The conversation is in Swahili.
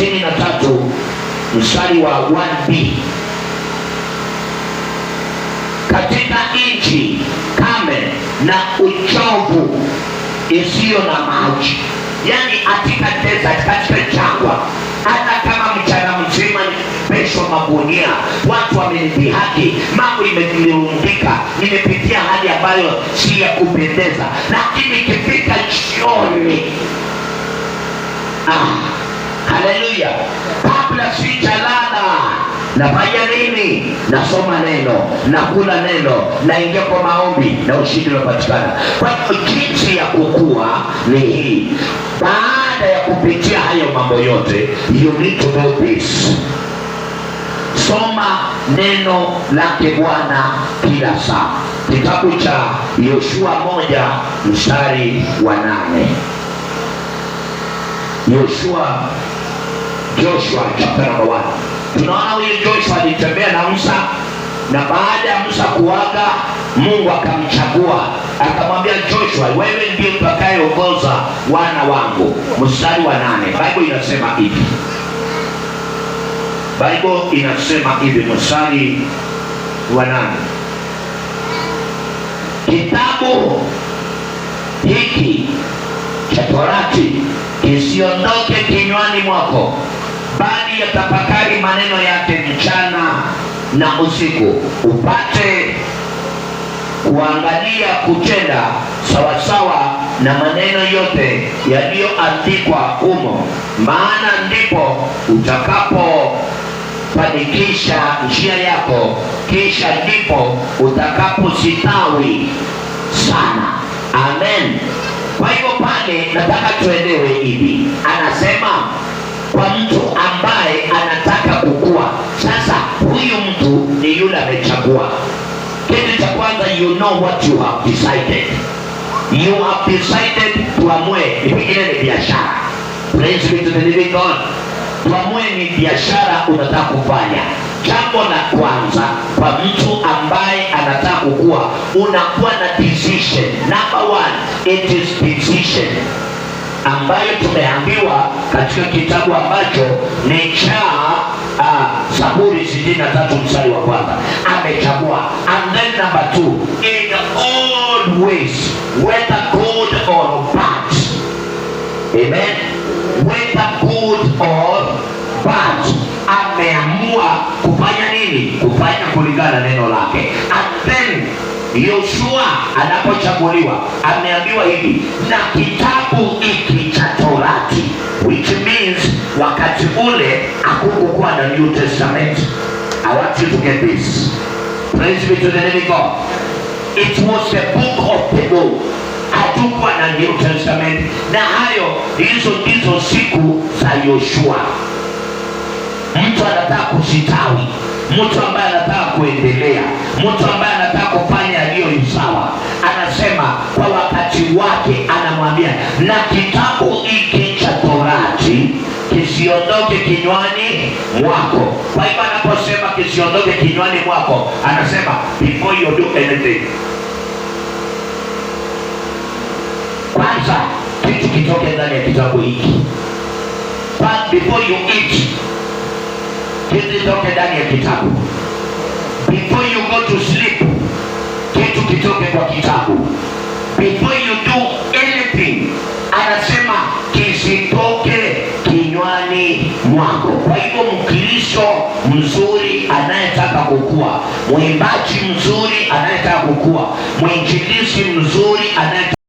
53 mstari wa 1b. Katika nchi kame na uchovu isiyo na maji, yani katika desert, katika jangwa, hata kama mchana mzima nimepeshwa magunia, watu wamenidhihaki, mambo imenirundika, nimepitia hali ambayo si ya kupendeza, lakini ikifika jioni, haleluya, kabla sijalala nafanya nini? Nasoma neno, nakula neno, naingia kwa maombi na ushindi unapatikana. Kwa hiyo jinsi ya kukua ni hii. Baada ya kupitia hayo mambo yote, you need to know this. Soma neno lake Bwana kila saa. Kitabu cha Yoshua 1 mstari wa 8. Joshua chapter number 1. Tunaona huyu Joshua alitembea na Musa, na baada ya Musa kuaga, Mungu akamchagua, akamwambia Joshua, wewe ndiye utakayeongoza wana wangu. Mstari wa 8, Bible inasema hivi. Mstari wa 8. Kitabu hiki cha Torati kisiondoke kinywani mwako, bali yatafakari maneno yake mchana na usiku, upate kuangalia kutenda sawasawa na maneno yote yaliyoandikwa humo, maana ndipo utakapofanikisha njia yako, kisha ndipo utakapositawi sana. Amen. Kwa hivyo pale nataka tuelewe hivi, anasema kwa mtu ambaye anataka kukua. Sasa huyu mtu ni yule amechagua. Kitu cha kwanza, you know what you have decided. You have decided tuamue, pengine ni biashara. Praise be to the living God. Tuamue ni biashara unataka kufanya. Jambo la kwanza kwa mtu ambaye anataka kukua, unakuwa na decision. Number 1, it is decision, ambayo tumeambiwa katika kitabu ambacho ni cha Zaburi 63 mstari wa 1. Amechagua. And then number 2, in all ways, whether good or bad. Amen. Whether good or bad, ameamua kufanya nini? Kufanya kulingana na neno lake. And then Yoshua anapochaguliwa ameambiwa hivi, na kitabu hiki cha Torati, which means wakati ule hakukuwa na New Testament. I want you to get this. Praise be to the living God. It was the book of the law. Hatukuwa na New Testament, na hizo ndizo siku za Yoshua. Mtu anataka kusitawi, mtu ambaye anataka kuendelea, mtu ambaye anataka kufanya yaliyo sawa, anasema kwa wakati wake, anamwambia na kitabu hiki cha Torati kisiondoke kinywani mwako. Kwa hivyo anaposema kisiondoke kinywani mwako, anasema before you do anything, kwanza kitu kitoke ndani ya kitabu hiki. But before you eat, kitu kitoke ndani ya kitabu. Before you go to sleep, kitu kitoke kwa kitabu. Before you do anything, anasema kisitoke kinywani mwako. Kwa hivyo Mkristo mzuri anayetaka kukua, mwimbaji mzuri anayetaka kukua, mwinjilisti mzuri anayetaka